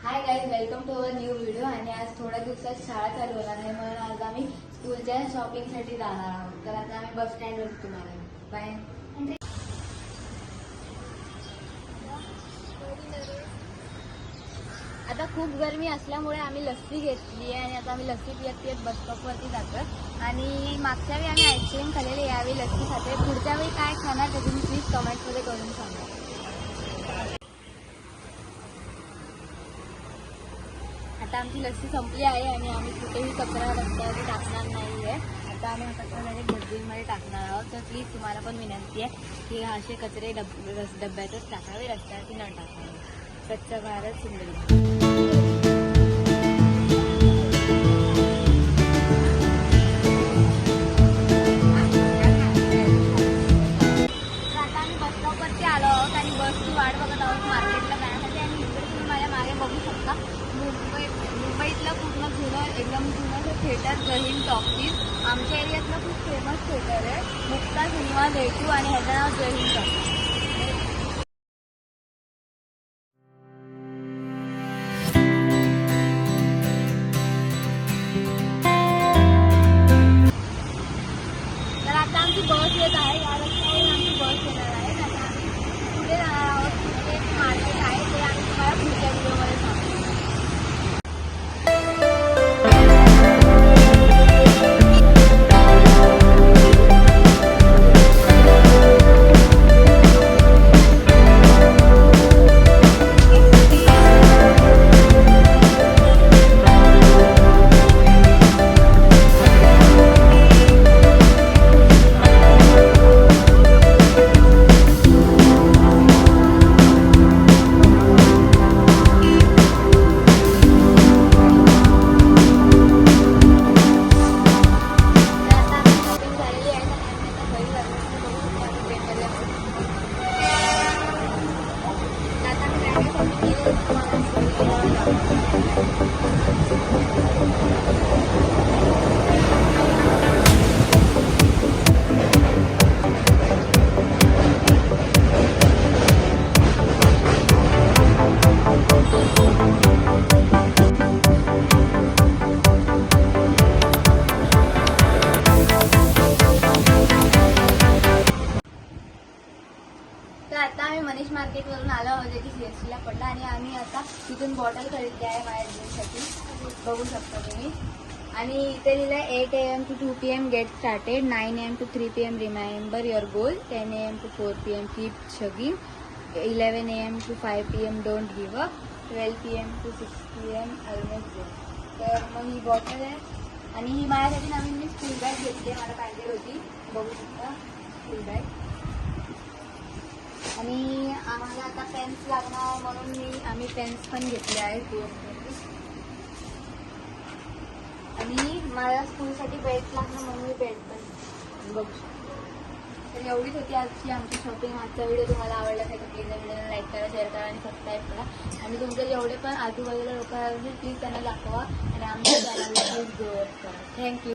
High guys, welcome to our new video. आणि आज थोड्या दिवसात शाळा चालू होणार आहे म्हणून आज आम्ही स्कूलच्या शॉपिंगसाठी जाणार आहोत. तर आता आम्ही बस स्टँडवर तुम्हाला बाय. आता खूप गरमी असल्यामुळे आम्ही लस्सी घेतली आहे आणि आता आम्ही लस्सी पियत पियत बस स्टॉपवरती जातो. आणि मागच्या वेळी आम्ही आईस्क्रीम खाल्लेले, यावेळी लस्सी खाते. पुढच्या वेळी काय खाणार ते तुम्ही प्लीज कमेंटमध्ये करून सांगा. आता आमची लस्सी संपली आहे आणि आम्ही कुठेही कचरा रस्त्यावरती टाकणार नाही आहे. आता आम्ही हा कचरा डायरेक्ट डस्टबिनमध्ये टाकणार आहोत. तर प्लीज तुम्हाला पण विनंती आहे की असे कचरे डब्यातच टाकावे, रस्त्यावरती न टाकावे. स्वच्छ भारत सुंदर. आलो आहोत आणि बसची वाट बघत आहोत मार्केटला जाण्यासाठी. आणि इकडे तुम्ही माझ्या मागे बघू शकता मुंबईतलं पूर्ण जुनं एकदम जुनं थिएटर जहीन टॉकीज. आमच्या एरियातलं खूप फेमस थिएटर आहे. मुक्ता सिनेमा देशू आणि ह्याचं नाव जहीन टॉकीज. तर आता आमची बस येत आहे. या रस्त्यावरून आमची बस येणार आहे. आता आम्ही पुढे जाणार आहोत. तिथे मार्केट आहे ते आम्ही तुम्हाला पुढच्या व्हिडिओमध्ये सांगू. तर आता आम्ही मनीष मार्केटवरून आलो आहोत, जे की सीएसटीला पडला. आणि आम्ही आता तिथून बॉटल खरीदली आहे माझ्या ड्रिंकसाठी, बघू शकता तुम्ही. आणि इथे लिहिलं आहे 8 AM to 2 PM get started, 9 AM to 3 PM remember your goal, 10 AM to 4 PM keep chugging, 11 AM to 5 PM don't give up, 12 PM to 6 PM almost go. तर मग ही बॉटल आहे. आणि ही माझ्यासाठी नवीन मी स्कूल बॅग घेतली आहे, मला पाहिजे होती, बघू शकता स्कूल बॅग. आणि आम्हाला आता पेन्स लागणार म्हणून आम्ही पेन्स पण घेतले आहेत. आणि मला स्कूलसाठी बेल्ट लागणार म्हणून मी बेल्ट पण बघू शकतो. तर एवढीच होती आजची आमची शॉपिंग. आजचा व्हिडिओ तुम्हाला आवडला असेल तर प्लीज व्हिडिओला लाईक करा, शेअर करा आणि सबस्क्राईब करा. आणि तुमचे जेवढे पण आजूबाजूला लोक असतील प्लीज त्यांना दाखवा आणि आमच्या चॅनलला प्लीज ग्रो करा. थँक्यू.